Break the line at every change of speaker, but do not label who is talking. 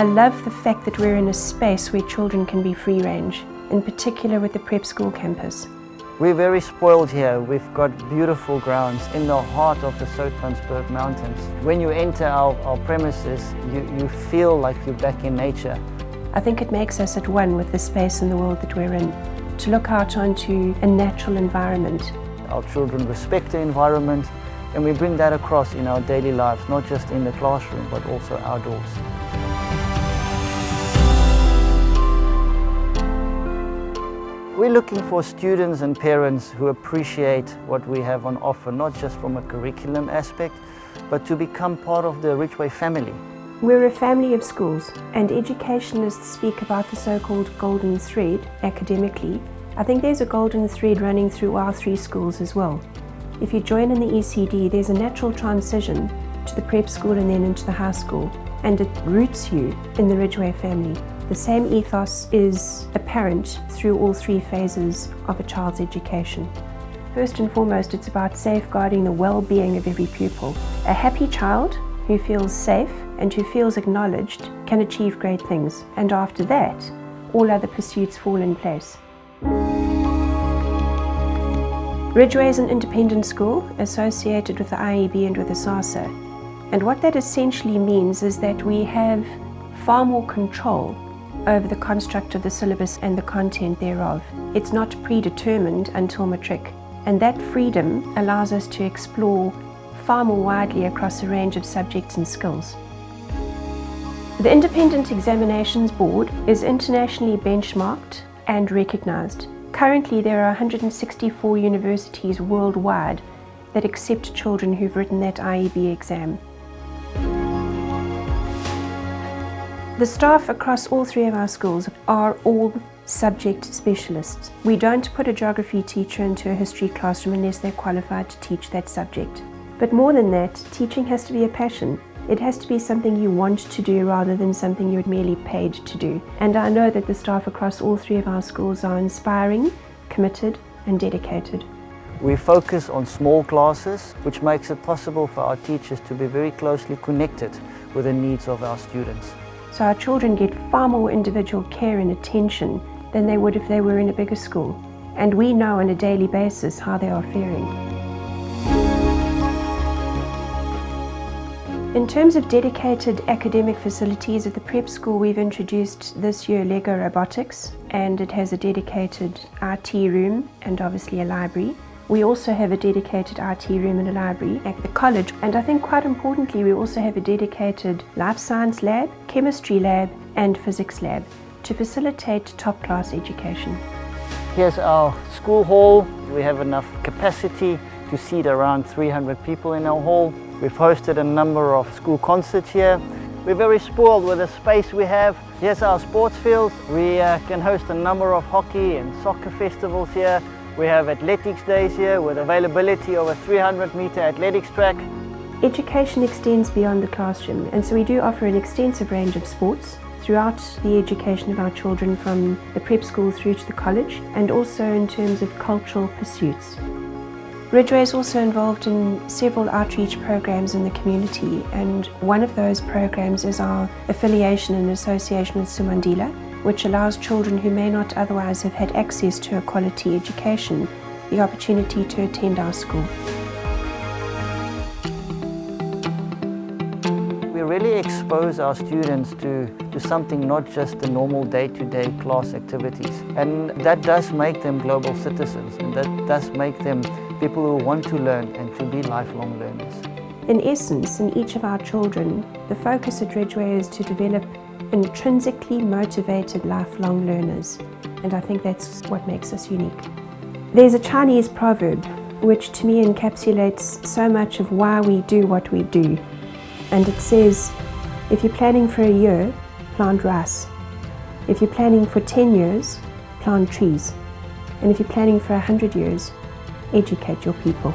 I love the fact that we're in a space where children can be free range, in particular with the prep school campus.
We're very spoiled here. We've got beautiful grounds in the heart of the Soutpansberg Mountains. When you enter our premises, you feel like you're back in nature.
I think it makes us at one with the space and the world that we're in, to look out onto a natural environment.
Our children respect the environment, and we bring that across in our daily lives, not just in the classroom, but also outdoors. We're looking for students and parents who appreciate what we have on offer, not just from a curriculum aspect, but to become part of the Ridgeway family.
We're a family of schools, and educationists speak about the so-called golden thread academically. I think there's a golden thread running through our three schools as well. If you join in the ECD, there's a natural transition to the prep school and then into the high school, and it roots you in the Ridgeway family. The same ethos is apparent through all three phases of a child's education. First and foremost, it's about safeguarding the well-being of every pupil. A happy child who feels safe and who feels acknowledged can achieve great things, and after that, all other pursuits fall in place. Ridgeway is an independent school associated with the IEB and with the SASA, and what that essentially means is that we have far more control over the construct of the syllabus and the content thereof. It's not predetermined until matric, and that freedom allows us to explore far more widely across a range of subjects and skills. The Independent Examinations Board is internationally benchmarked and recognized. Currently, there are 164 universities worldwide that accept children who've written that IEB exam. The staff across all three of our schools are all subject specialists. We don't put a geography teacher into a history classroom unless they're qualified to teach that subject. But more than that, teaching has to be a passion. It has to be something you want to do rather than something you're merely paid to do. And I know that the staff across all three of our schools are inspiring, committed, and dedicated.
We focus on small classes, which makes it possible for our teachers to be very closely connected with the needs of our students.
So our children get far more individual care and attention than they would if they were in a bigger school. And we know on a daily basis how they are faring. In terms of dedicated academic facilities at the prep school, we've introduced this year Lego robotics, and it has a dedicated IT room and obviously a library. We also have a dedicated IT room and a library at the college, and I think quite importantly we also have a dedicated life science lab, chemistry lab and physics lab to facilitate top class education.
Here's our school hall. We have enough capacity to seat around 300 people in our hall. We've hosted a number of school concerts here. We're very spoiled with the space we have. Here's our sports field. We can host a number of hockey and soccer festivals here. We have athletics days here with availability of a 300-meter athletics track.
Education extends beyond the classroom, and so we do offer an extensive range of sports throughout the education of our children, from the prep school through to the college, and also in terms of cultural pursuits. Ridgeway is also involved in several outreach programs in the community, and one of those programs is our affiliation and association with Sumandila, which allows children who may not otherwise have had access to a quality education the opportunity to attend our school.
We really expose our students to something not just the normal day-to-day class activities, and that does make them global citizens, and that does make them people who want to learn and to be lifelong learners.
In essence, in each of our children, the focus at Ridgeway is to develop intrinsically motivated lifelong learners, and I think that's what makes us unique. There's a Chinese proverb which to me encapsulates so much of why we do what we do, and it says, if you're planning for a year, plant rice. If you're planning for 10 years, plant trees. And if you're planning for 100 years, educate your people.